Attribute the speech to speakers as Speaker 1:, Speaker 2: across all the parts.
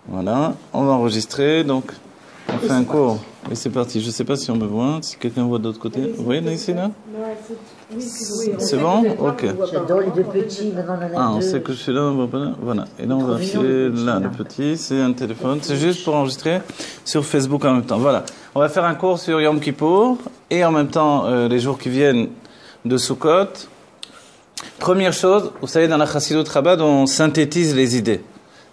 Speaker 1: Voilà, on va enregistrer, donc on fait un cours. Et c'est parti, je ne sais pas si on me voit, si quelqu'un voit de l'autre côté. Vous voyez ici là? C'est bon? Ok.
Speaker 2: J'adore les deux petits, maintenant on en a
Speaker 1: Ah, on
Speaker 2: deux.
Speaker 1: sait que je suis là, on voit pas là. Voilà. Et là on va filer là, le petit, c'est un téléphone. C'est juste pour enregistrer sur Facebook en même temps. Voilà. On va faire un cours sur Yom Kippour et en même temps les jours qui viennent de Sukkot. Première chose, vous savez, dans la Chassidut Chabad, on synthétise les idées.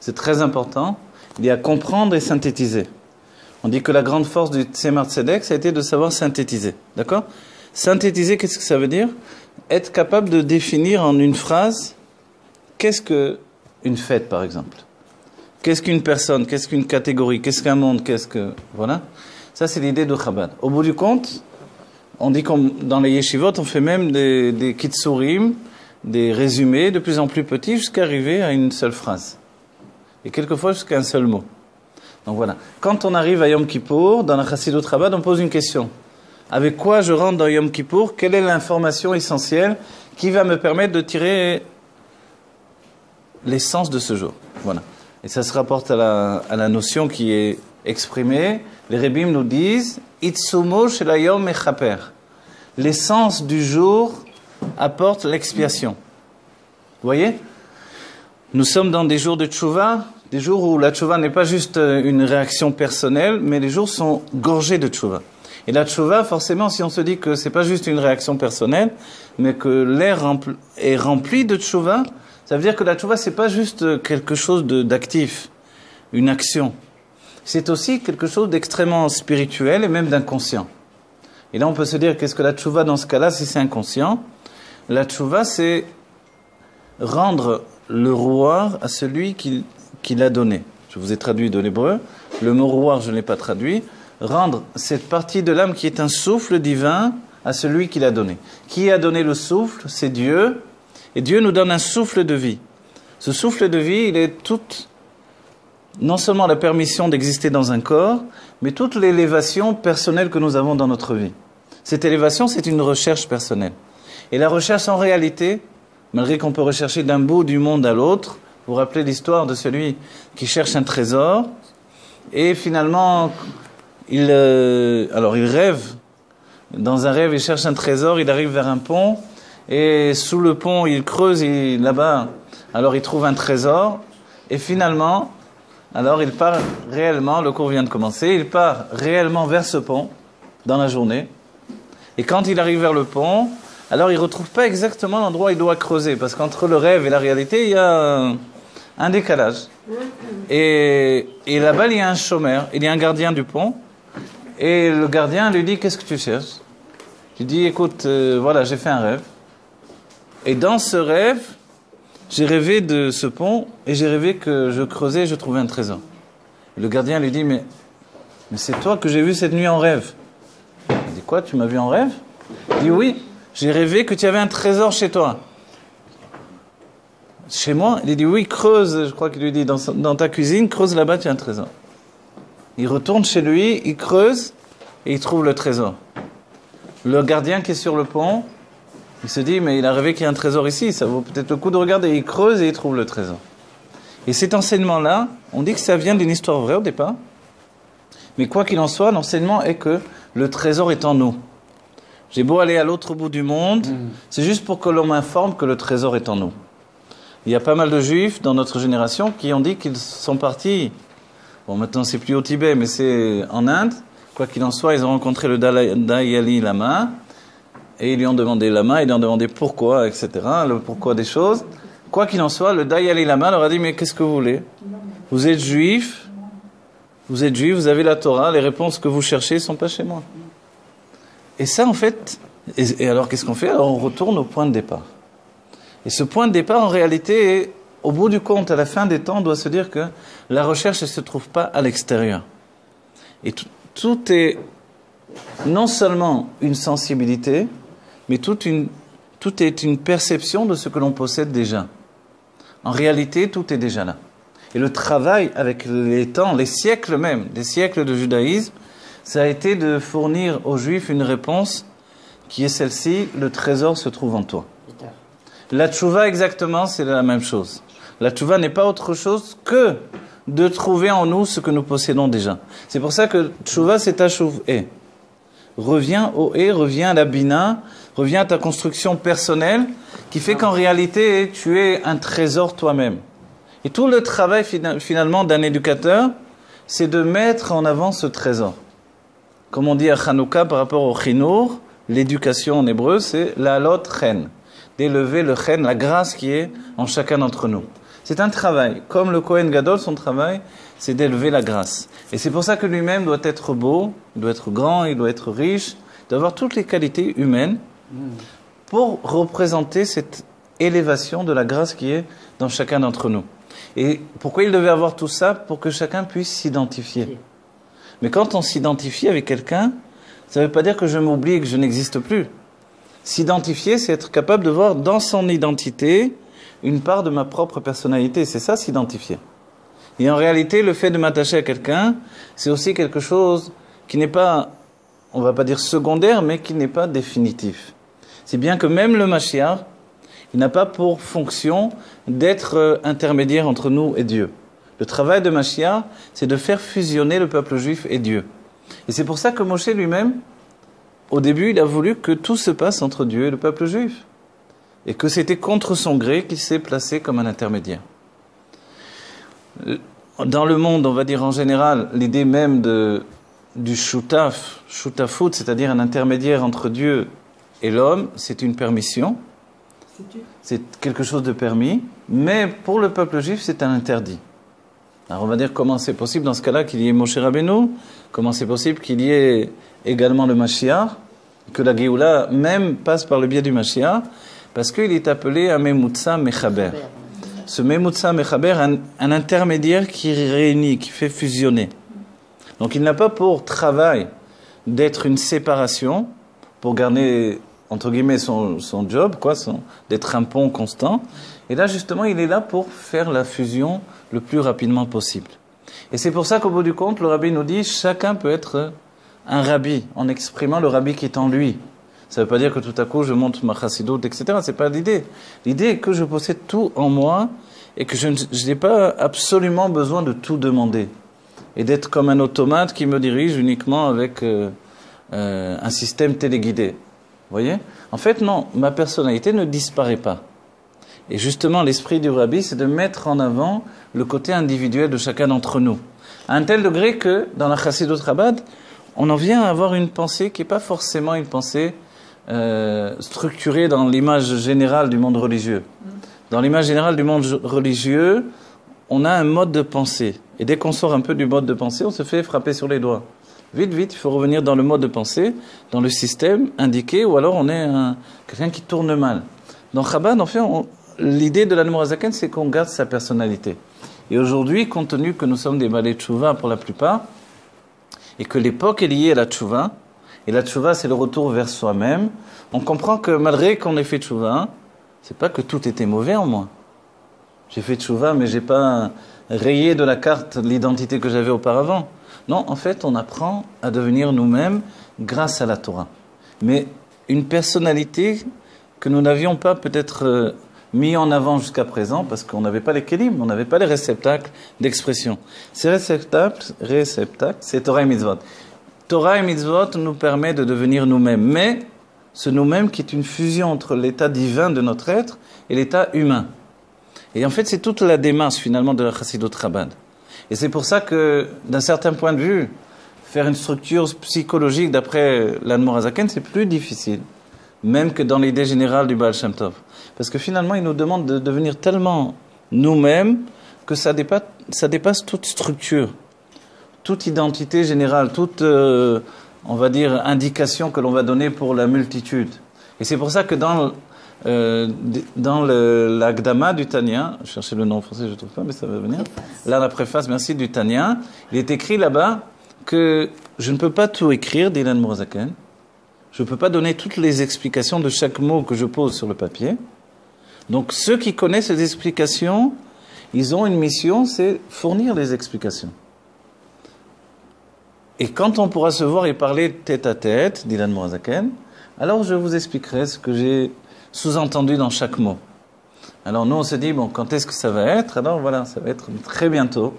Speaker 1: C'est très important. Il y a comprendre et synthétiser. On dit que la grande force du Tzemar Tzedek, ça a été de savoir synthétiser. D'accord? Synthétiser, qu'est-ce que ça veut dire? Être capable de définir en une phrase qu'est-ce qu'une fête, par exemple. Qu'est-ce qu'une personne? Qu'est-ce qu'une catégorie? Qu'est-ce qu'un monde? Qu'est-ce que... Voilà. Ça, c'est l'idée de Chabad. Au bout du compte, on dit que dans les yeshivot, on fait même des kitsurim, des résumés de plus en plus petits jusqu'à arriver à une seule phrase. Et quelquefois jusqu'à un seul mot. Donc voilà. Quand on arrive à Yom Kippour, dans la Chassidut Chabad, on pose une question. Avec quoi je rentre dans Yom Kippour? Quelle est l'information essentielle qui va me permettre de tirer l'essence de ce jour? Voilà. Et ça se rapporte à la notion qui est exprimée. Les Rebim nous disent Itsumo shel hayom mechaper. L'essence du jour apporte l'expiation. Vous voyez? Nous sommes dans des jours de tchouva, des jours où la tchouva n'est pas juste une réaction personnelle, mais les jours sont gorgés de tchouva. Et la tchouva, forcément, si on se dit que c'est pas juste une réaction personnelle, mais que l'air est rempli de tchouva, ça veut dire que la tchouva, c'est pas juste quelque chose d'actif, une action. C'est aussi quelque chose d'extrêmement spirituel et même d'inconscient. Et là, on peut se dire, qu'est-ce que la tchouva dans ce cas-là, si c'est inconscient? La tchouva, c'est rendre le rouar à celui qui l'a donné. Je vous ai traduit de l'hébreu. Le mot rouar, je ne l'ai pas traduit. Rendre cette partie de l'âme qui est un souffle divin à celui qui l'a donné. Qui a donné le souffle? C'est Dieu. Et Dieu nous donne un souffle de vie. Ce souffle de vie, il est non seulement la permission d'exister dans un corps, mais toute l'élévation personnelle que nous avons dans notre vie. Cette élévation, c'est une recherche personnelle. Et la recherche, en réalité, malgré qu'on peut rechercher d'un bout du monde à l'autre, vous vous rappelez l'histoire de celui qui cherche un trésor, et finalement, il rêve. Dans un rêve, il cherche un trésor, il arrive vers un pont, et sous le pont, il creuse, là-bas, alors il trouve un trésor, et finalement, alors il part réellement, le cours vient de commencer, il part réellement vers ce pont, dans la journée, et quand il arrive vers le pont, alors il ne retrouve pas exactement l'endroit où il doit creuser, parce qu'entre le rêve et la réalité, il y a un décalage. Et là-bas, il y a un chômeur, il y a un gardien du pont, et le gardien lui dit, qu'est-ce que tu cherches? Il dit, écoute, voilà, j'ai fait un rêve, et dans ce rêve, j'ai rêvé de ce pont, et j'ai rêvé que je creusais et je trouvais un trésor. Et le gardien lui dit, mais c'est toi que j'ai vu cette nuit en rêve. Il dit, quoi, tu m'as vu en rêve? Il dit, oui. J'ai rêvé que tu avais un trésor chez toi. Chez moi? Il dit, oui, creuse, je crois qu'il lui dit, dans ta cuisine, creuse là-bas, tu as un trésor. Il retourne chez lui, il creuse, et il trouve le trésor. Le gardien qui est sur le pont, il se dit, mais il a rêvé qu'il y a un trésor ici, ça vaut peut-être le coup de regarder. Il creuse et il trouve le trésor. Et cet enseignement-là, on dit que ça vient d'une histoire vraie au départ, mais quoi qu'il en soit, l'enseignement est que le trésor est en nous. J'ai beau aller à l'autre bout du monde, c'est juste pour que l'on m'informe que le trésor est en nous. Il y a pas mal de juifs dans notre génération qui ont dit qu'ils sont partis. Bon, maintenant c'est plus au Tibet, mais c'est en Inde. Quoi qu'il en soit, ils ont rencontré le Dalai Lama et ils lui ont demandé Lama, ils lui ont demandé pourquoi, etc. Le pourquoi des choses. Quoi qu'il en soit, le Dalai Lama leur a dit, mais qu'est-ce que vous voulez? Vous êtes juif, vous avez la Torah, les réponses que vous cherchez ne sont pas chez moi. Et ça, en fait, et alors qu'est-ce qu'on fait? Alors on retourne au point de départ. Et ce point de départ, en réalité, au bout du compte, à la fin des temps, on doit se dire que la recherche ne se trouve pas à l'extérieur. Et tout est non seulement une sensibilité, mais tout est une perception de ce que l'on possède déjà. En réalité, tout est déjà là. Et le travail avec les temps, les siècles même, des siècles de judaïsme, ça a été de fournir aux Juifs une réponse qui est celle-ci, le trésor se trouve en toi. La tchouva exactement, c'est la même chose. La tchouva n'est pas autre chose que de trouver en nous ce que nous possédons déjà. C'est pour ça que Tchouva, c'est Tashuv et. Reviens au et, reviens à la bina, reviens à ta construction personnelle, qui fait qu'en réalité, tu es un trésor toi-même. Et tout le travail finalement d'un éducateur, c'est de mettre en avant ce trésor. Comme on dit à Hanouka par rapport au chinour, l'éducation en hébreu, c'est la lot chen, d'élever le chen, la grâce qui est en chacun d'entre nous. C'est un travail. Comme le Kohen Gadol, son travail, c'est d'élever la grâce. Et c'est pour ça que lui-même doit être beau, il doit être grand, il doit être riche, il doit avoir toutes les qualités humaines pour représenter cette élévation de la grâce qui est dans chacun d'entre nous. Et pourquoi il devait avoir tout ça? Pour que chacun puisse s'identifier. Mais quand on s'identifie avec quelqu'un, ça ne veut pas dire que je m'oublie et que je n'existe plus. S'identifier, c'est être capable de voir dans son identité une part de ma propre personnalité. C'est ça, s'identifier. Et en réalité, le fait de m'attacher à quelqu'un, c'est aussi quelque chose qui n'est pas, on va pas dire secondaire, mais qui n'est pas définitif. C'est bien que même le Mashiach, il n'a pas pour fonction d'être intermédiaire entre nous et Dieu. Le travail de Mashiach, c'est de faire fusionner le peuple juif et Dieu. Et c'est pour ça que Moshe lui-même, au début, il a voulu que tout se passe entre Dieu et le peuple juif. Et que c'était contre son gré qu'il s'est placé comme un intermédiaire. Dans le monde, on va dire en général, l'idée même du shutafut, c'est-à-dire un intermédiaire entre Dieu et l'homme, c'est une permission. C'est quelque chose de permis. Mais pour le peuple juif, c'est un interdit. Alors on va dire comment c'est possible dans ce cas-là qu'il y ait Moshe Rabbeinu, comment c'est possible qu'il y ait également le Mashiach, que la Géoula même passe par le biais du Mashiach, parce qu'il est appelé un Memutsa Mechaber. Ce Memutsa Mechaber, un intermédiaire qui réunit, qui fait fusionner. Donc il n'a pas pour travail d'être une séparation, pour garder, entre guillemets, son job, d'être un pont constant. Et là, justement, il est là pour faire la fusion le plus rapidement possible. Et c'est pour ça qu'au bout du compte, le rabbi nous dit, chacun peut être un rabbi, en exprimant le rabbi qui est en lui. Ça ne veut pas dire que tout à coup je monte ma chassidoute, etc. C'est pas l'idée. L'idée est que je possède tout en moi et que je n'ai pas absolument besoin de tout demander. Et d'être comme un automate qui me dirige uniquement avec un système téléguidé. Vous voyez? En fait, non, ma personnalité ne disparaît pas. Et justement, l'esprit du rabbi, c'est de mettre en avant le côté individuel de chacun d'entre nous. À un tel degré que, dans la Chassidut Chabad, on en vient à avoir une pensée qui n'est pas forcément une pensée structurée dans l'image générale du monde religieux. Dans l'image générale du monde religieux, on a un mode de pensée. Et dès qu'on sort un peu du mode de pensée, on se fait frapper sur les doigts. Vite, vite, il faut revenir dans le mode de pensée, dans le système indiqué, ou alors on est quelqu'un qui tourne mal. Dans Chabad, en fait, l'idée de l'Admor HaZaken, c'est qu'on garde sa personnalité. Et aujourd'hui, compte tenu que nous sommes des balais tchouva pour la plupart, et que l'époque est liée à la tchouva, et la tchouva, c'est le retour vers soi-même, on comprend que malgré qu'on ait fait tchouva, c'est pas que tout était mauvais en moi. J'ai fait tchouva, mais j'ai pas rayé de la carte l'identité que j'avais auparavant. Non, en fait, on apprend à devenir nous-mêmes grâce à la Torah. Mais une personnalité que nous n'avions pas peut-être mis en avant jusqu'à présent, parce qu'on n'avait pas les kélim, on n'avait pas les réceptacles d'expression. Ces réceptacles, c'est Torah et Mitzvot. Torah et Mitzvot nous permet de devenir nous-mêmes, mais ce nous-mêmes qui est une fusion entre l'état divin de notre être et l'état humain. Et en fait, c'est toute la démarche finalement de la Chassidut Chabad. Et c'est pour ça que, d'un certain point de vue, faire une structure psychologique d'après l'Admor HaZaken, c'est plus difficile, même que dans l'idée générale du Baal Shem Tov. Parce que finalement, il nous demande de devenir tellement nous-mêmes que ça dépasse toute structure, toute identité générale, toute, on va dire, indication que l'on va donner pour la multitude. Et c'est pour ça que dans l'Agdama du Tanya, je cherchais le nom en français, je ne trouve pas, mais ça va venir. Là, la préface, merci, du Tanya, il est écrit là-bas que je ne peux pas tout écrire, dit l'Admor HaZaken. Je ne peux pas donner toutes les explications de chaque mot que je pose sur le papier. Donc, ceux qui connaissent ces explications, ils ont une mission, c'est fournir les explications. Et quand on pourra se voir et parler tête à tête, dit l'Admor HaZaken, alors je vous expliquerai ce que j'ai sous-entendu dans chaque mot. Alors nous, on se dit, bon, quand est-ce que ça va être? Alors voilà, ça va être très bientôt.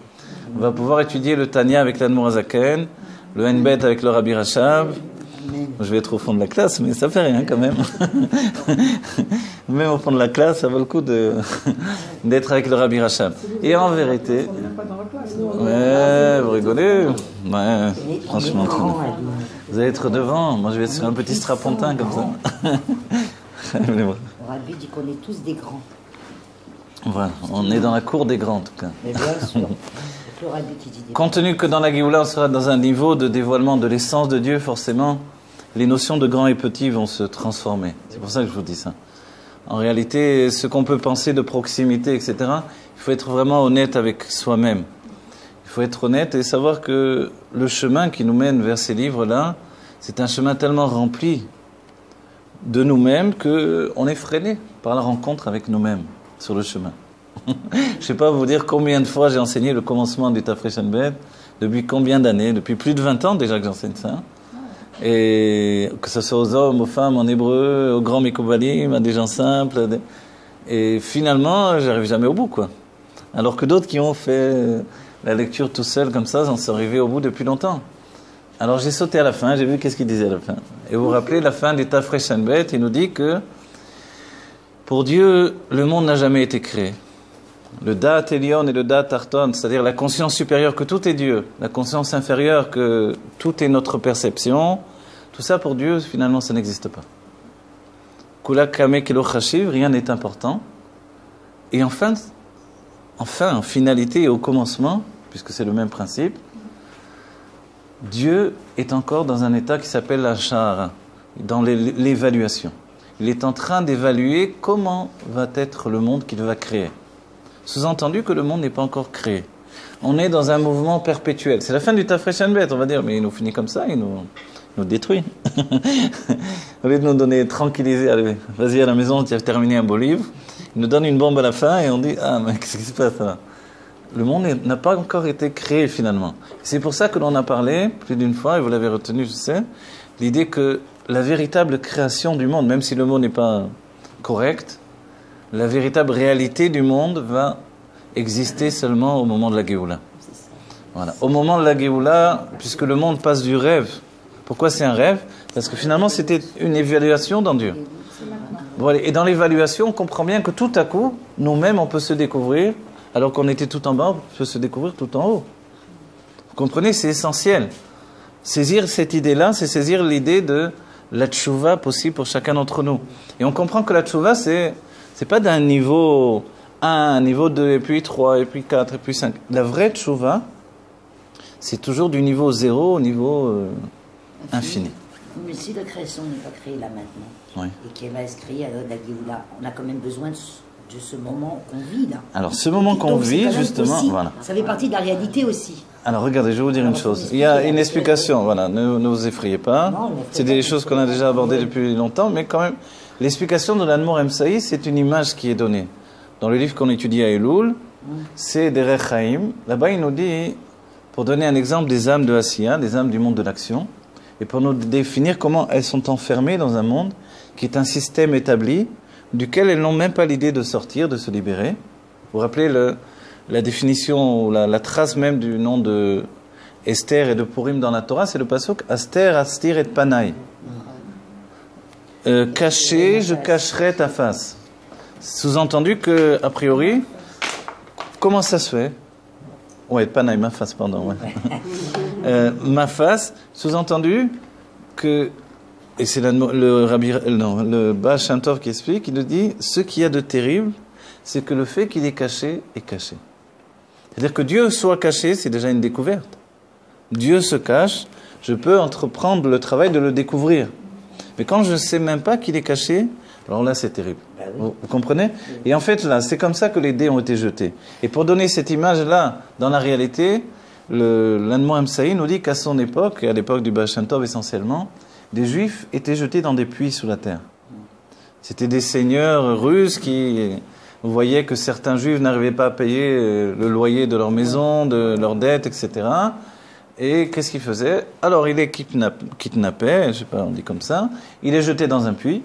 Speaker 1: On va pouvoir étudier le Tanya avec l'Admour Azaken, le Henbet avec le Rabbi Rachab. Je vais être au fond de la classe, mais ça fait rien quand même. Même au fond de la classe, ça vaut le coup d'être avec le Rabbi Rachab. Et en vérité... Ouais, vous rigolez? Ouais, franchement. Vous allez être devant. Moi, je vais être sur un petit strapontin comme ça.
Speaker 2: Le Rabbi dit qu'on est tous des grands.
Speaker 1: Voilà, on est dans la cour des grands en tout cas.
Speaker 2: Mais bien sûr. Le Rabbi qui dit des
Speaker 1: Compte tenu que dans la Géoula, on sera dans un niveau de dévoilement de l'essence de Dieu, forcément, les notions de grand et petit vont se transformer. C'est pour ça que je vous dis ça. En réalité, ce qu'on peut penser de proximité, etc., il faut être vraiment honnête avec soi-même. Il faut être honnête et savoir que le chemin qui nous mène vers ces livres-là, c'est un chemin tellement rempli de nous-mêmes qu'on est freiné par la rencontre avec nous-mêmes sur le chemin. Je ne sais pas vous dire combien de fois j'ai enseigné le commencement du Tafresh Bet, depuis combien d'années, depuis plus de 20 ans déjà que j'enseigne ça. Et que ce soit aux hommes, aux femmes, en hébreu, aux grands Mikobalim, à des gens simples. Et finalement, j'arrive jamais au bout, quoi. Alors que d'autres qui ont fait la lecture tout seuls comme ça, j'en suis arrivé au bout depuis longtemps. Alors j'ai sauté à la fin, j'ai vu qu'est-ce qu'il disait à la fin. Et vous vous rappelez, la fin du Tafresh Bet, il nous dit que pour Dieu, le monde n'a jamais été créé. Le Da'at Elyon et le Da'at Tarton, c'est-à-dire la conscience supérieure que tout est Dieu, la conscience inférieure que tout est notre perception, tout ça pour Dieu, finalement, ça n'existe pas. Kula Kame Kelo Chashiv, rien n'est important. Et enfin, en finalité et au commencement, puisque c'est le même principe, Dieu est encore dans un état qui s'appelle la Shahara, dans l'évaluation. Il est en train d'évaluer comment va être le monde qu'il va créer. Sous-entendu que le monde n'est pas encore créé. On est dans un mouvement perpétuel. C'est la fin du Tafresh Bet, on va dire, mais il nous finit comme ça, il nous détruit. Au lieu de nous donner tranquilliser, allez, vas-y à la maison, tu as terminé un beau livre, il nous donne une bombe à la fin et on dit, ah, mais qu'est-ce qui se passe là? Le monde n'a pas encore été créé finalement. C'est pour ça que l'on a parlé plus d'une fois, et vous l'avez retenu, je sais, l'idée que la véritable création du monde, même si le mot n'est pas correct, la véritable réalité du monde va exister seulement au moment de la Géoula. Voilà. Au moment de la Géoula, puisque le monde passe du rêve. Pourquoi c'est un rêve? Parce que finalement, c'était une évaluation dans Dieu. Voilà. Et dans l'évaluation, on comprend bien que tout à coup, nous-mêmes, on peut se découvrir, alors qu'on était tout en bas, on peut se découvrir tout en haut. Vous comprenez? C'est essentiel. Saisir cette idée-là, c'est saisir l'idée de la tchouva possible pour chacun d'entre nous. Et on comprend que la tchouva, c'est pas d'un niveau 1, niveau 2, et puis 3, et puis 4, et puis 5. La vraie tchouva, c'est toujours du niveau 0 au niveau infini.
Speaker 2: Mais si la création n'est pas créée là maintenant, oui, et qu'elle va se créer à la Géoula, on a quand même besoin de ce moment qu'on vit là.
Speaker 1: Alors ce moment qu'on vit, justement,
Speaker 2: aussi,
Speaker 1: voilà.
Speaker 2: Ça fait partie de la réalité aussi.
Speaker 1: Alors regardez, je vais vous dire une chose. Il y a une explication, voilà, ne vous effrayez pas. C'est des choses qu'on a déjà abordées depuis longtemps, mais quand même, l'explication de l'Admour Emsaï, c'est une image qui est donnée. Dans le livre qu'on étudie à Elul, c'est des Rechaim. Là-bas, il nous dit, pour donner un exemple des âmes de Asiya, des âmes du monde de l'action, et pour nous définir comment elles sont enfermées dans un monde qui est un système établi, duquel elles n'ont même pas l'idée de sortir, de se libérer. Vous vous rappelez la définition, ou la trace même du nom de Esther et de Purim dans la Torah, c'est le pasuk Aster, Astir et Panay. Caché, je cacherai ta face. Sous-entendu que, a priori, comment ça se fait? Ouais, Panay, ma face, pardon. Ouais. Ma face, sous-entendu que, et c'est le Baal Shem Tov qui explique, il nous dit, ce qu'il y a de terrible, c'est que le fait qu'il est caché est caché. C'est-à-dire que Dieu soit caché, c'est déjà une découverte. Dieu se cache, je peux entreprendre le travail de le découvrir. Mais quand je ne sais même pas qu'il est caché, alors là c'est terrible. Ben oui. Vous comprenez? Et en fait là, c'est comme ça que les dés ont été jetés. Et pour donner cette image-là dans la réalité, l'Admour Emsaï nous dit qu'à son époque, et à l'époque du Baal Shem Tov essentiellement, des Juifs étaient jetés dans des puits sous la terre. C'était des seigneurs russes qui voyaient que certains Juifs n'arrivaient pas à payer le loyer de leur maison, de leurs dettes, etc. Et qu'est-ce qu'ils faisaient? Alors, il les kidnappait, je sais pas, on dit comme ça, il les jetait dans un puits,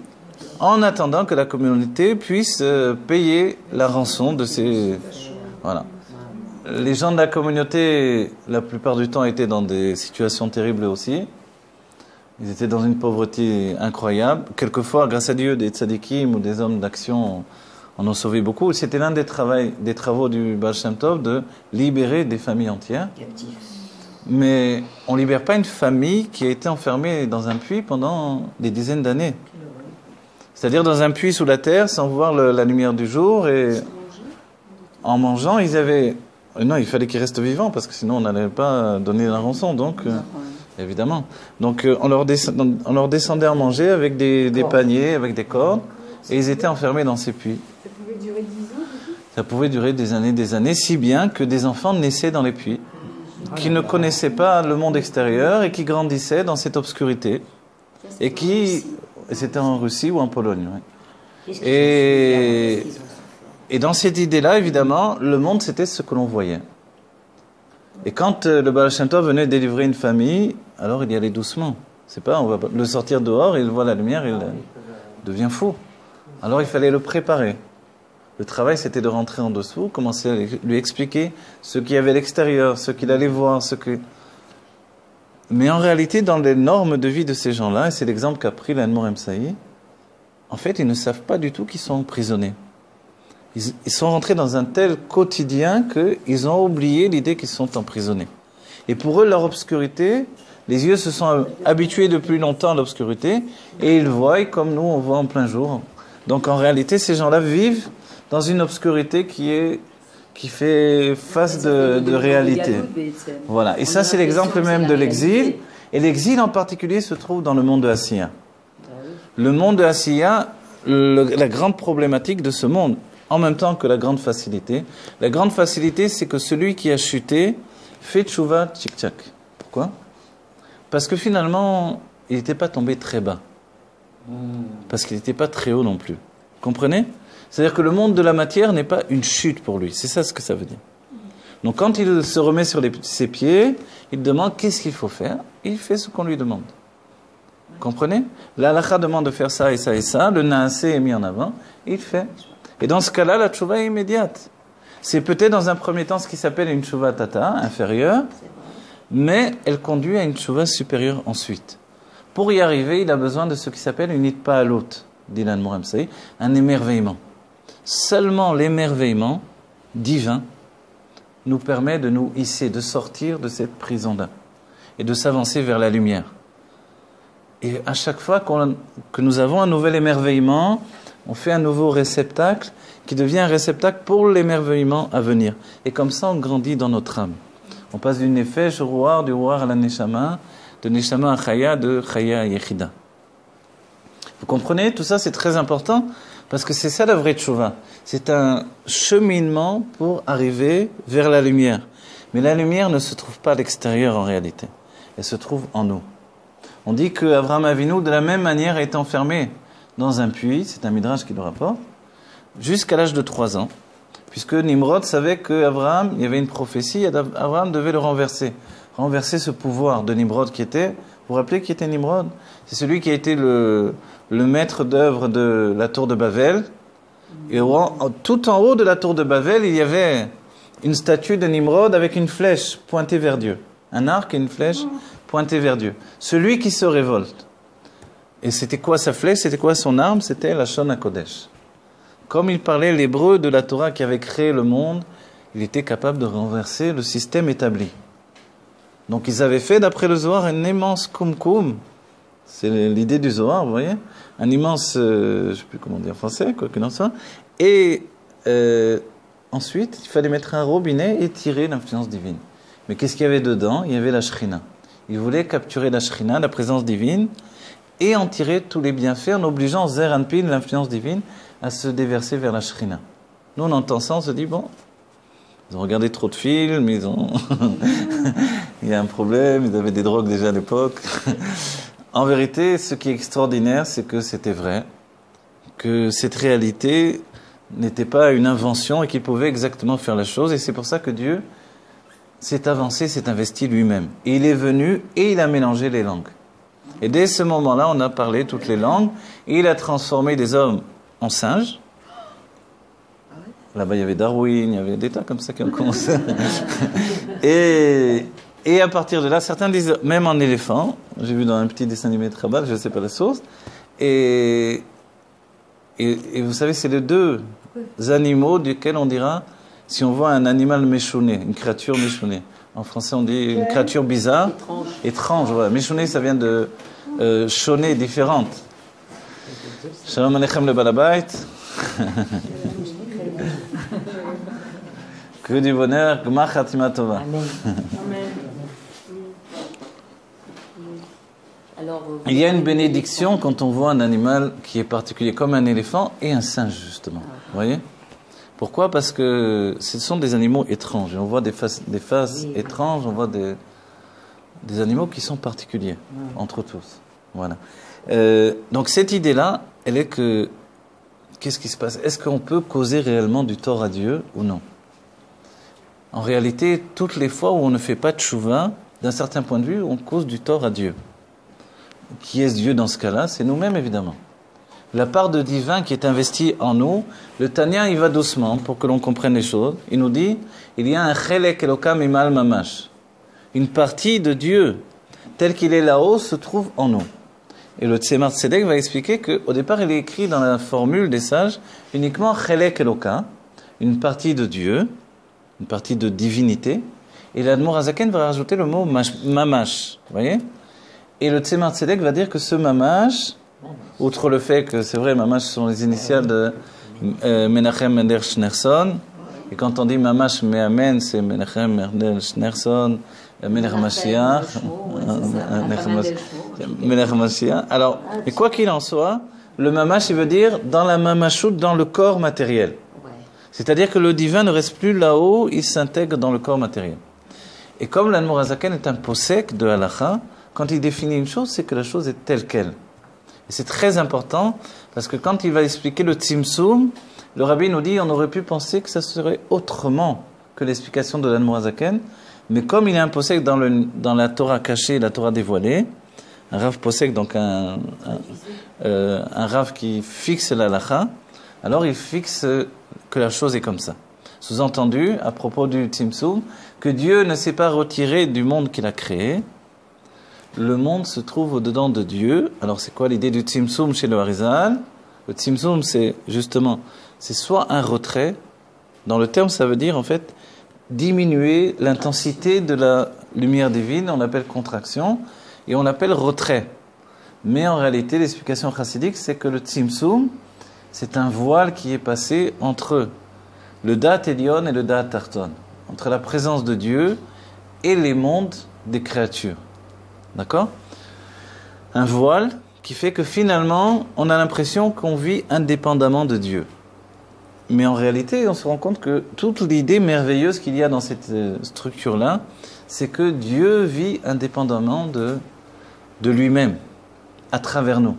Speaker 1: en attendant que la communauté puisse payer la rançon de ces... Voilà. les gens de la communauté, la plupart du temps, étaient dans des situations terribles aussi. Ils étaient dans une pauvreté incroyable. Quelquefois, grâce à Dieu, des tzadikim ou des hommes d'action en ont sauvé beaucoup. C'était l'un des travaux du Baal Shem Tov de libérer des familles entières. Mais on ne libère pas une famille qui a été enfermée dans un puits pendant des dizaines d'années. C'est-à-dire dans un puits sous la terre, sans voir la lumière du jour. Et en mangeant, ils avaient... Non, il fallait qu'ils restent vivants, parce que sinon on n'allait pas donner la rançon, donc... évidemment. Donc on leur descendait à manger avec des paniers, avec des cordes, et ils étaient enfermés dans ces puits.
Speaker 3: Ça pouvait durer 10 ans?
Speaker 1: Ça pouvait durer des années, si bien que des enfants naissaient dans les puits, qui ne connaissaient pas le monde extérieur et qui grandissaient dans cette obscurité. Et qui... C'était en Russie ou en Pologne. Ouais. Et dans cette idée-là, évidemment, le monde, c'était ce que l'on voyait. Et quand le Baal Shem Tov venait délivrer une famille, alors il y allait doucement. C'est pas, on va le sortir dehors, il voit la lumière, il devient fou. Alors il fallait le préparer. Le travail, c'était de rentrer en dessous, commencer à lui expliquer ce qu'il y avait à l'extérieur, ce qu'il allait voir, Mais en réalité, dans les normes de vie de ces gens-là, et c'est l'exemple qu'a pris l'Anmour Emsaï, en fait, ils ne savent pas du tout qu'ils sont emprisonnés. Ils sont rentrés dans un tel quotidien qu'ils ont oublié l'idée qu'ils sont emprisonnés. Et pour eux, leur obscurité, les yeux se sont habitués depuis longtemps à l'obscurité, et ils voient comme nous, on voit en plein jour. Donc en réalité, ces gens-là vivent dans une obscurité qui fait face de réalité. Voilà. Et ça, c'est l'exemple même de l'exil. Et l'exil en particulier se trouve dans le monde de Asiya. Le monde de Asiya, la grande problématique de ce monde, en même temps que la grande facilité. La grande facilité, c'est que celui qui a chuté fait tchouva tchik-tchak. Pourquoi? Parce que finalement, il n'était pas tombé très bas. Parce qu'il n'était pas très haut non plus. Comprenez? C'est-à-dire que le monde de la matière n'est pas une chute pour lui. C'est ça ce que ça veut dire. Donc quand il se remet sur ses pieds, il demande qu'est-ce qu'il faut faire. Il fait ce qu'on lui demande. Comprenez? La halakha demande de faire ça et ça et ça. Le naasé est mis en avant. Il fait. Et dans ce cas-là, la tchouva est immédiate. C'est peut-être dans un premier temps ce qui s'appelle une tchouva tata, inférieure, mais elle conduit à une tchouva supérieure ensuite. Pour y arriver, il a besoin de ce qui s'appelle une itpa alot, dit l'Anmour Emsaï, un émerveillement. Seulement l'émerveillement divin nous permet de nous hisser, de sortir de cette prison-là et de s'avancer vers la lumière. Et à chaque fois que nous avons un nouvel émerveillement, on fait un nouveau réceptacle qui devient un réceptacle pour l'émerveillement à venir. Et comme ça, on grandit dans notre âme. On passe du nefesh au ruar, du ruar à la neshama, de neshama à chaya, de chaya à yechida. Vous comprenez? Tout ça, c'est très important parce que c'est ça la vraie tchouva. C'est un cheminement pour arriver vers la lumière. Mais la lumière ne se trouve pas à l'extérieur en réalité. Elle se trouve en nous. On dit qu'Avraham Avinu, de la même manière, a été enfermé dans un puits, c'est un midrash qui le rapporte, jusqu'à l'âge de 3 ans, puisque Nimrod savait qu'Avraham, il y avait une prophétie, Avraham devait le renverser ce pouvoir de Nimrod qui était, vous vous rappelez qui était Nimrod? C'est celui qui a été le maître d'œuvre de la tour de Babel, et tout en haut de la tour de Babel, il y avait une statue de Nimrod avec une flèche pointée vers Dieu, un arc et une flèche pointée vers Dieu. Celui qui se révolte. Et c'était quoi sa flèche? C'était quoi son arme? C'était la Shon HaKodesh. Comme il parlait l'hébreu de la Torah qui avait créé le monde, il était capable de renverser le système établi. Donc ils avaient fait, d'après le Zohar, un immense kumkum. C'est l'idée du Zohar, vous voyez? Un immense, je ne sais plus comment dire en français, quoi qu'il en soit. Et ensuite, il fallait mettre un robinet et tirer l'influence divine. Mais qu'est-ce qu'il y avait dedans? Il y avait la Shrina. Il voulait capturer la Shrina, la présence divine, et en tirer tous les bienfaits en obligeant Zer Anpin, l'influence divine, à se déverser vers la Shrina. Nous, on entend ça, on se dit, bon, ils ont regardé trop de films, il y a un problème, ils avaient des drogues déjà à l'époque. En vérité, ce qui est extraordinaire, c'est que c'était vrai, que cette réalité n'était pas une invention et qu'il pouvait exactement faire la chose. Et c'est pour ça que Dieu s'est avancé, s'est investi lui-même. Et il est venu et il a mélangé les langues. Et dès ce moment-là, on a parlé toutes les langues. Et il a transformé des hommes en singes. Là-bas, il y avait Darwin, il y avait des tas comme ça qui ont commencé. Et à partir de là, certains disent, même en éléphant, j'ai vu dans un petit dessin animé de Rabat, je ne sais pas la source, et vous savez, c'est les deux animaux duquel on dira, si on voit un animal méchonné, une créature méchonnée. En français, on dit une créature bizarre. Étrange, ouais. Méchonné, ça vient de chonné, différente. Shalom Aleichem le Balabait. Que du bonheur, Gmar Khatima Tova. Il y a une bénédiction quand on voit un animal qui est particulier, comme un éléphant et un singe, justement. Vous voyez? Pourquoi? Parce que ce sont des animaux étranges. Et on voit des faces étranges, on voit des animaux qui sont particuliers, entre tous. Voilà. Donc cette idée-là, elle est que, qu'est-ce qui se passe? Est-ce qu'on peut causer réellement du tort à Dieu ou non? En réalité, toutes les fois où on ne fait pas de tchouva, d'un certain point de vue, on cause du tort à Dieu. Qui est Dieu dans ce cas-là? C'est nous-mêmes, évidemment. La part de divin qui est investie en nous, le Tanya, il va doucement pour que l'on comprenne les choses. Il nous dit, il y a un chelek elokam imal mamash. Une partie de Dieu, tel qu'il est là-haut, se trouve en nous. Et le Tzemar Tzedek va expliquer qu'au départ, il est écrit dans la formule des sages, uniquement chelek elokam, une partie de Dieu, une partie de divinité. Et l'Admor Hazaken va rajouter le mot mamash. Vous voyez? Et le Tzemar Tzedek va dire que ce mamash, outre le fait que c'est vrai, mamash sont les initiales de Menachem Mendel Schneerson, et quand on dit mamash me'amen, c'est Menachem Mendel Schneerson, Melech Mashiach, Melech Mashiach. Alors, mais quoi qu'il en soit, le mamash, il veut dire dans la mamachout, dans le corps matériel. C'est-à-dire que le divin ne reste plus là-haut, il s'intègre dans le corps matériel. Et comme l'Admor Hazaken est un posek de halacha, quand il définit une chose, c'est que la chose est telle qu'elle. Et c'est très important, parce que quand il va expliquer le Tzimtzum, le Rabbi nous dit, on aurait pu penser que ça serait autrement que l'explication de l'Admor Hazaken, mais comme il y a un posek dans la Torah cachée, la Torah dévoilée, un Rav posek, donc un Rav qui fixe la halacha, alors il fixe que la chose est comme ça. Sous-entendu, à propos du Tzimtzum, que Dieu ne s'est pas retiré du monde qu'il a créé. Le monde se trouve au-dedans de Dieu. Alors c'est quoi l'idée du Tzimtzum chez le Harizal? Le Tzimtzum, c'est justement, c'est soit un retrait, dans le terme ça veut dire en fait diminuer l'intensité de la lumière divine, on l'appelle contraction, et on l'appelle retrait. Mais en réalité, l'explication chassidique, c'est que le Tzimtzum, c'est un voile qui est passé entre le Da'at Elyon et le Da'at Tarton, entre la présence de Dieu et les mondes des créatures. D'accord? Un voile qui fait que finalement, on a l'impression qu'on vit indépendamment de Dieu. Mais en réalité, on se rend compte que toute l'idée merveilleuse qu'il y a dans cette structure-là, c'est que Dieu vit indépendamment de lui-même, à travers nous.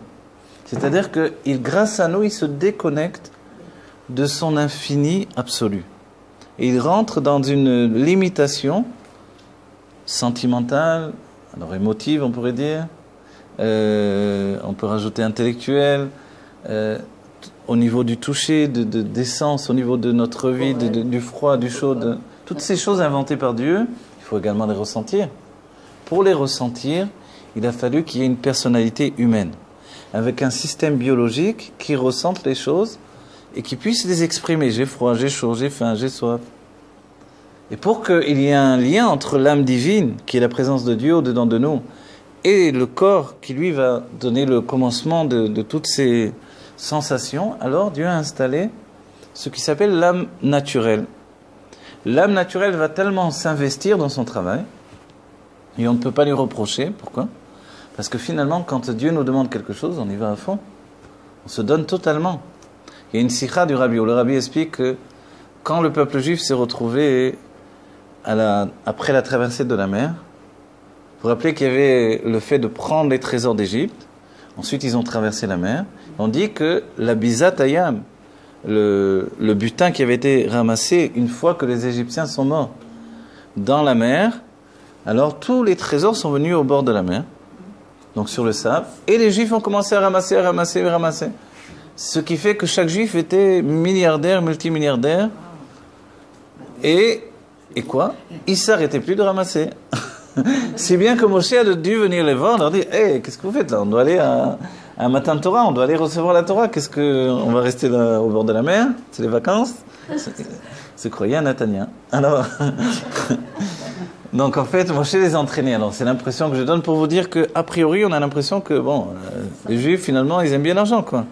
Speaker 1: C'est-à-dire que grâce à nous, il se déconnecte de son infini absolu. Et il rentre dans une limitation sentimentale, alors émotive on pourrait dire, on peut rajouter intellectuelle, au niveau du toucher, d'essence, au niveau de notre vie, du froid, du chaud, toutes ces choses inventées par Dieu, il faut également les ressentir. Pour les ressentir, il a fallu qu'il y ait une personnalité humaine, avec un système biologique qui ressente les choses et qui puisse les exprimer. J'ai froid, j'ai chaud, j'ai faim, j'ai soif. Et pour qu'il y ait un lien entre l'âme divine, qui est la présence de Dieu au-dedans de nous, et le corps qui lui va donner le commencement de toutes ces sensations, alors Dieu a installé ce qui s'appelle l'âme naturelle. L'âme naturelle va tellement s'investir dans son travail, et on ne peut pas lui reprocher. Pourquoi? Parce que finalement, quand Dieu nous demande quelque chose, on y va à fond. On se donne totalement. Il y a une sikha du Rabbi où le Rabbi explique que quand le peuple juif s'est retrouvé après la traversée de la mer, vous vous rappelez qu'il y avait le fait de prendre les trésors d'Égypte, ensuite ils ont traversé la mer, on dit que la bizat ayam, le butin qui avait été ramassé une fois que les Égyptiens sont morts dans la mer, alors tous les trésors sont venus au bord de la mer, donc sur le sable, et les Juifs ont commencé à ramasser. Ce qui fait que chaque Juif était milliardaire, multimilliardaire, Et quoi? Ils ne s'arrêtaient plus de ramasser. Si bien que Moshe a dû venir les voir, leur dire, hey, qu'est-ce que vous faites là? On doit aller à un matin de Torah, on doit aller recevoir la Torah. Qu'est-ce que on va rester là au bord de la mer? C'est les vacances? Se croyait un Nathania. Alors, donc en fait, Moshe les entraînait. Alors c'est l'impression que je donne pour vous dire que a priori, on a l'impression que bon, les Juifs finalement, ils aiment bien l'argent, quoi.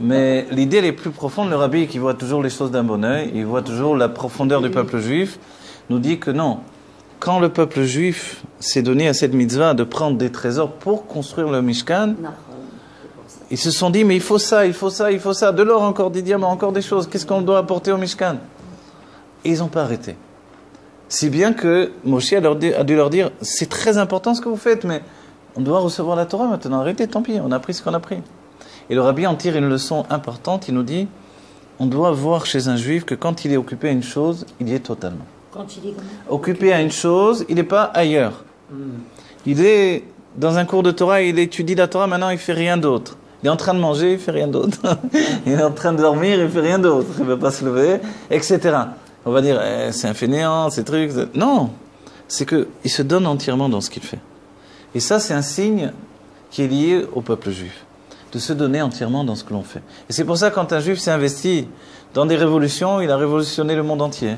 Speaker 1: Mais l'idée elle est plus profonde. Le rabbi qui voit toujours les choses d'un bon œil, il voit toujours la profondeur du peuple juif, nous dit que non. Quand le peuple juif s'est donné à cette mitzvah de prendre des trésors pour construire le Mishkan, ils se sont dit, mais il faut ça, il faut ça, il faut ça, de l'or encore, des diamants, encore des choses, qu'est-ce qu'on doit apporter au Mishkan? Et ils n'ont pas arrêté. Si bien que Moshe a dû leur dire, c'est très important ce que vous faites, mais on doit recevoir la Torah maintenant, arrêtez, tant pis, on a pris ce qu'on a pris. Et le rabbi en tire une leçon importante, il nous dit, on doit voir chez un juif que quand il est occupé à une chose, il y est totalement.
Speaker 2: Quand il est
Speaker 1: occupé à une chose, il n'est pas ailleurs. Il est dans un cours de Torah, il étudie la Torah, maintenant il ne fait rien d'autre. Il est en train de manger, il ne fait rien d'autre. Il est en train de dormir, il ne fait rien d'autre. Il ne veut pas se lever, etc. On va dire, c'est un fainéant, ces trucs. Non, c'est qu'il se donne entièrement dans ce qu'il fait. Et ça, c'est un signe qui est lié au peuple juif. De se donner entièrement dans ce que l'on fait. Et c'est pour ça, quand un juif s'est investi dans des révolutions, il a révolutionné le monde entier.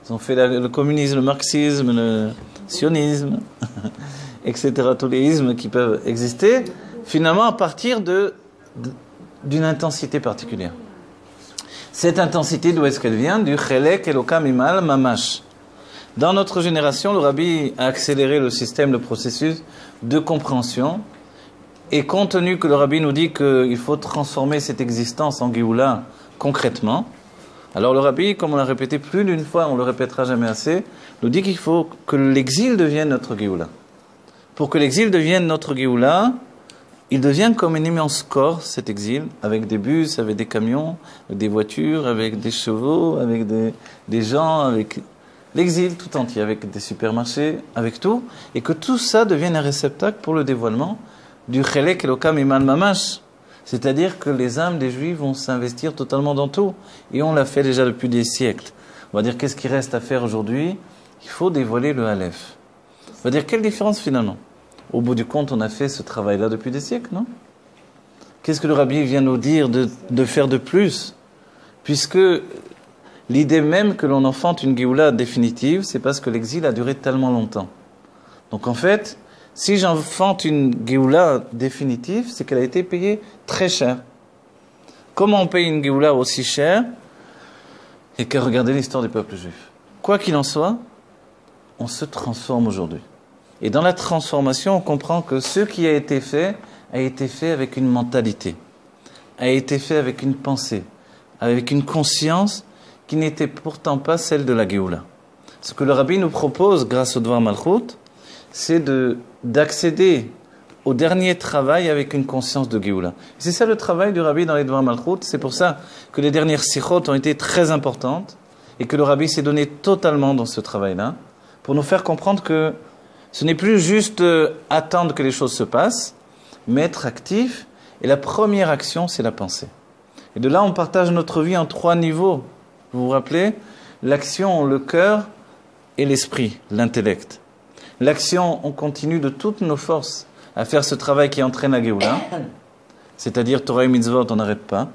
Speaker 1: Ils ont fait le communisme, le marxisme, le sionisme, etc. Tous les ismes qui peuvent exister, finalement à partir d'une intensité particulière. Cette intensité, d'où est-ce qu'elle vient? Du chelek elokam imal mamash. Dans notre génération, le rabbi a accéléré le système, le processus de compréhension. Et compte tenu que le rabbi nous dit qu'il faut transformer cette existence en Géoula concrètement, alors le rabbi, comme on l'a répété plus d'une fois, on ne le répétera jamais assez, nous dit qu'il faut que l'exil devienne notre Géoula. Pour que l'exil devienne notre Géoula, il devient comme un immense corps, cet exil, avec des bus, avec des camions, avec des voitures, avec des chevaux, avec des gens, avec l'exil tout entier, avec des supermarchés, avec tout, et que tout ça devienne un réceptacle pour le dévoilement du Chelek Elokam Iman Mamash. C'est-à-dire que les âmes des Juifs vont s'investir totalement dans tout. Et on l'a fait déjà depuis des siècles. On va dire, qu'est-ce qui reste à faire aujourd'hui? Il faut dévoiler le Aleph. On va dire, quelle différence finalement? Au bout du compte, on a fait ce travail-là depuis des siècles, non? Qu'est-ce que le rabbi vient nous dire de faire de plus? Puisque l'idée même que l'on enfante une Géoula définitive, c'est parce que l'exil a duré tellement longtemps. Donc en fait, si j'enfante une Géoula définitive, c'est qu'elle a été payée très cher. Comment on paye une Géoula aussi chère? Et qu'à regarder l'histoire du peuple juif. Quoi qu'il en soit, on se transforme aujourd'hui. Et dans la transformation, on comprend que ce qui a été fait avec une mentalité, a été fait avec une pensée, avec une conscience qui n'était pourtant pas celle de la Géoula. Ce que le rabbi nous propose, grâce au Dvar Malchut, c'est d'accéder au dernier travail avec une conscience de Géoula. C'est ça le travail du rabbi dans les Dvar Malchut. C'est pour ça que les dernières sikhot ont été très importantes et que le rabbi s'est donné totalement dans ce travail-là pour nous faire comprendre que ce n'est plus juste attendre que les choses se passent, mais être actif. Et la première action, c'est la pensée. Et de là, on partage notre vie en 3 niveaux. Vous vous rappelez? L'action, le cœur et l'esprit, l'intellect. L'action, on continue de toutes nos forces à faire ce travail qui entraîne la Géoula, c'est-à-dire Torah et Mitzvot, on n'arrête pas.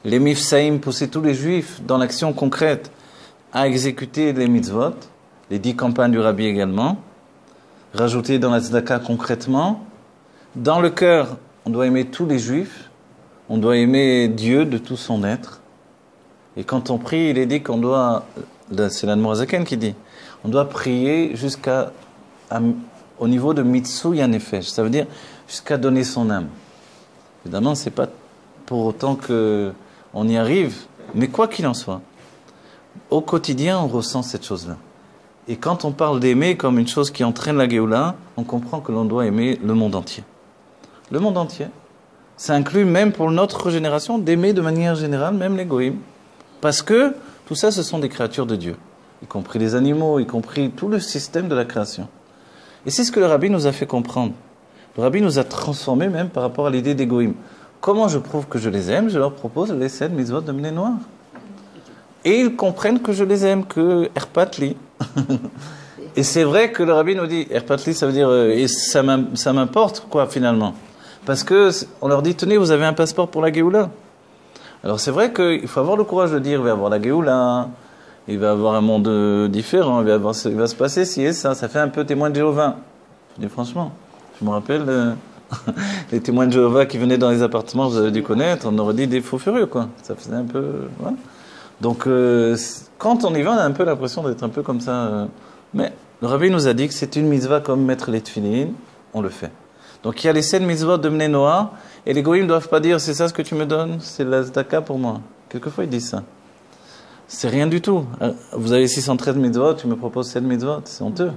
Speaker 1: Les Mifsaïm, pousser tous les Juifs dans l'action concrète à exécuter les Mitzvot, les 10 campagnes du Rabbi également, rajouter dans la Tzedaka concrètement. Dans le cœur, on doit aimer tous les Juifs, on doit aimer Dieu de tout son être. Et quand on prie, il est dit qu'on doit, c'est l'Admor Zaken qui dit, on doit prier au niveau de Mitsuya Nefesh, ça veut dire jusqu'à donner son âme. Évidemment, c'est pas pour autant qu'on y arrive, mais quoi qu'il en soit, au quotidien, on ressent cette chose-là. Et quand on parle d'aimer comme une chose qui entraîne la Géoula, on comprend que l'on doit aimer le monde entier. Le monde entier. Ça inclut même pour notre génération d'aimer de manière générale, même les goïms. Parce que tout ça, ce sont des créatures de Dieu. Y compris les animaux, y compris tout le système de la création. Et c'est ce que le rabbi nous a fait comprendre. Le rabbi nous a transformés même par rapport à l'idée des goïms. Comment je prouve que je les aime? Je leur propose les 7 mitzvot de Bnei Noach. Et ils comprennent que je les aime, que Erpatli. Et c'est vrai que le rabbi nous dit, Erpatli, ça veut dire, et ça m'importe, quoi, finalement. Parce que on leur dit, tenez, vous avez un passeport pour la Géoula. Alors c'est vrai qu'il faut avoir le courage de dire, il va y avoir la Géoula, il va y avoir un monde différent, il va se passer ci et ça. Ça fait un peu témoin de Jéhovah. Je dis franchement, je me rappelle les témoins de Jéhovah qui venaient dans les appartements, vous avez dû connaître, on aurait dit des faux furieux, quoi. Ça faisait un peu... Voilà. Donc, quand on y va, on a un peu l'impression d'être un peu comme ça. Mais le rabbi nous a dit que c'est une mitzvah comme mettre les tefilines, on le fait. Donc, il y a les 7 mitzvot de Mnei Noah, et les goïms ne doivent pas dire, c'est ça ce que tu me donnes, c'est la zdaka pour moi. Quelquefois, ils disent ça. C'est rien du tout. Vous avez 613 mitzvot, tu me proposes 7 mitzvot, c'est honteux.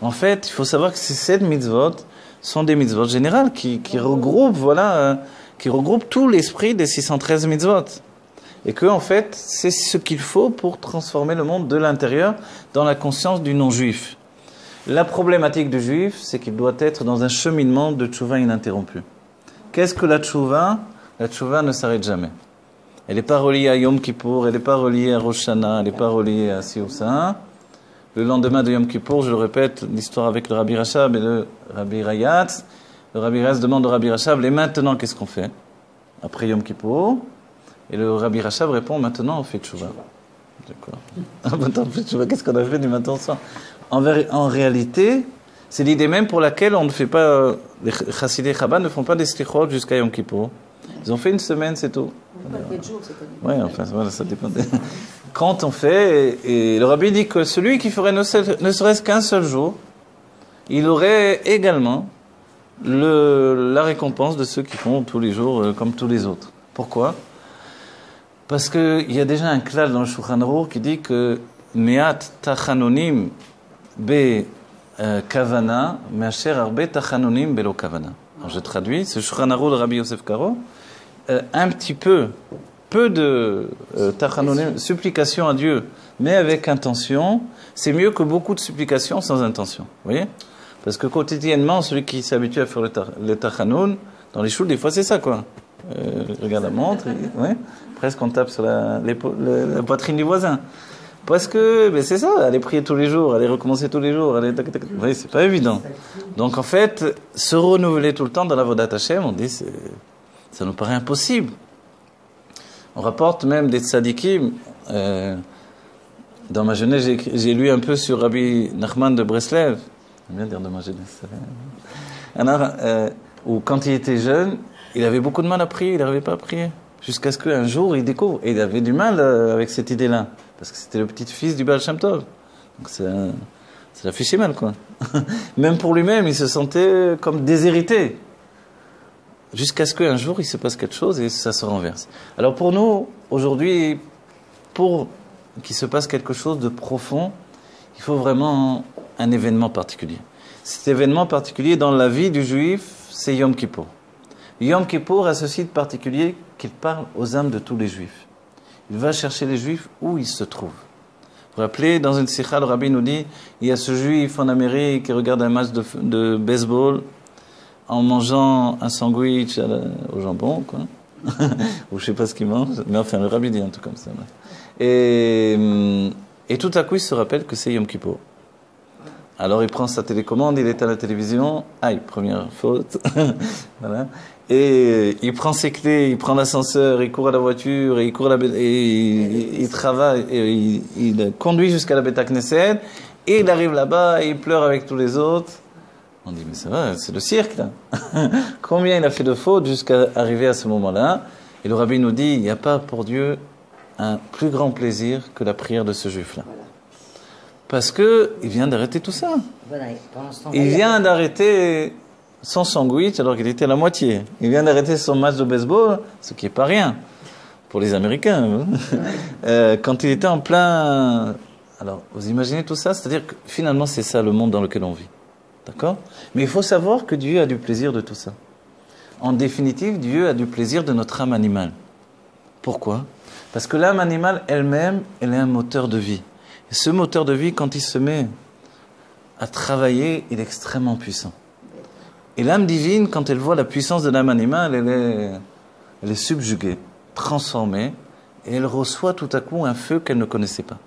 Speaker 1: En fait, il faut savoir que ces 7 mitzvot sont des mitzvot générales qui regroupent, qui regroupent tout l'esprit des 613 mitzvot. Et que, en fait, c'est ce qu'il faut pour transformer le monde de l'intérieur dans la conscience du non-juif. La problématique du juif, c'est qu'il doit être dans un cheminement de tchouva ininterrompu. Qu'est-ce que la tchouva? La tchouva ne s'arrête jamais. Elle n'est pas reliée à Yom Kippour, elle n'est pas reliée à Rosh Hashanah, elle n'est pas reliée à Sioussa. Le lendemain de Yom Kippour, je le répète, l'histoire avec le Rabbi Rachab et le Rabbi Rayatz. Le Rabbi Rayatz demande au Rabbi Rachab, et maintenant, qu'est-ce qu'on fait? Après Yom Kippour. Et le Rabbi Rachab répond, maintenant on fait tchouva. D'accord. Maintenant on fait tchouva, qu'est-ce qu'on a fait du matin au soir? En réalité, c'est l'idée même pour laquelle on ne fait pas, les chassidés Chabad ne font pas des slichot jusqu'à Yom Kippour. Ils ont fait une semaine, c'est tout. Oui, enfin, voilà, ça dépend. Quand on fait, et le Rabbi dit que celui qui ferait ne serait-ce qu'un seul jour, il aurait également la récompense de ceux qui font tous les jours comme tous les autres. Pourquoi? Parce qu'il y a déjà un klal dans le Shulchan Aruch qui dit que Me'at tachanonim be kavana me'asher arbe tachanonim belo kavana. Alors je traduis, c'est Shulchan Aruch de Rabbi Yosef Karo. Un petit peu de tachanonim, supplication à Dieu, mais avec intention, c'est mieux que beaucoup de supplications sans intention. Vous voyez? Parce que quotidiennement, celui qui s'habitue à faire le tachanoun, dans les choules, des fois c'est ça, quoi. Regarde la montre, ouais. Presque on tape sur la poitrine du voisin. Parce que ben c'est ça, aller prier tous les jours, aller recommencer tous les jours, oui, c'est pas évident. Donc en fait, se renouveler tout le temps dans la Vodat Hashem, on dit, ça nous paraît impossible. On rapporte même des tzadikim. Dans ma jeunesse, j'ai lu un peu sur Rabbi Nachman de Breslev. J'aime bien dire de ma jeunesse. Alors, où quand il était jeune, il avait beaucoup de mal à prier, il n'arrivait pas à prier. Jusqu'à ce qu'un jour, il découvre. Et il avait du mal avec cette idée-là. Parce que c'était le petit-fils du Baal Shem Tov. Donc ça l'a fiché mal, quoi. Même pour lui-même, il se sentait comme déshérité. Jusqu'à ce qu'un jour, il se passe quelque chose et ça se renverse. Alors pour nous, aujourd'hui, pour qu'il se passe quelque chose de profond, il faut vraiment un événement particulier. Cet événement particulier dans la vie du juif, c'est Yom Kippour. Yom Kippour a ce site particulier qu'il parle aux âmes de tous les juifs. Il va chercher les juifs où ils se trouvent. Vous vous rappelez, dans une sikha, le rabbi nous dit, il y a ce juif en Amérique qui regarde un match de baseball en mangeant un sandwich au jambon, quoi. Ou je sais pas ce qu'il mange, mais enfin le rabbi dit un truc comme ça. Et tout à coup, il se rappelle que c'est Yom Kippour. Alors il prend sa télécommande, il est à la télévision, aïe, première faute, voilà. Et il prend ses clés, il prend l'ascenseur, il court à la voiture, il travaille, et il conduit jusqu'à la Beit Knesset, et il arrive là-bas, et il pleure avec tous les autres. On dit, mais ça va, c'est le cirque, là. Combien il a fait de fautes jusqu'à arriver à ce moment-là? Et le rabbi nous dit, il n'y a pas pour Dieu un plus grand plaisir que la prière de ce juif-là. Parce que il vient d'arrêter tout ça. Voilà, il vient d'arrêter son sandwich alors qu'il était à la moitié. Il vient d'arrêter son match de baseball, ce qui n'est pas rien pour les Américains. Quand il était en plein... Alors, vous imaginez tout ça? C'est-à-dire que finalement, c'est ça le monde dans lequel on vit. D'accord? Mais il faut savoir que Dieu a du plaisir de tout ça. En définitive, Dieu a du plaisir de notre âme animale. Pourquoi? Parce que l'âme animale elle-même, elle est un moteur de vie. Et ce moteur de vie, quand il se met à travailler, il est extrêmement puissant. Et l'âme divine, quand elle voit la puissance de l'âme animale, elle est subjuguée, transformée, et elle reçoit tout à coup un feu qu'elle ne connaissait pas.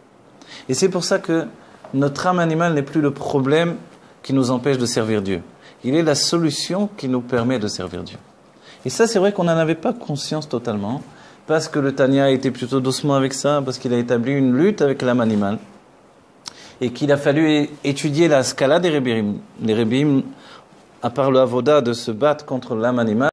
Speaker 1: Et c'est pour ça que notre âme animale n'est plus le problème qui nous empêche de servir Dieu. Il est la solution qui nous permet de servir Dieu. Et ça, c'est vrai qu'on n'en avait pas conscience totalement, parce que le Tanya a été plutôt doucement avec ça, parce qu'il a établi une lutte avec l'âme animale, et qu'il a fallu étudier la scala des Rébim. Les Rébim, à part le avoda de se battre contre l'âme animale,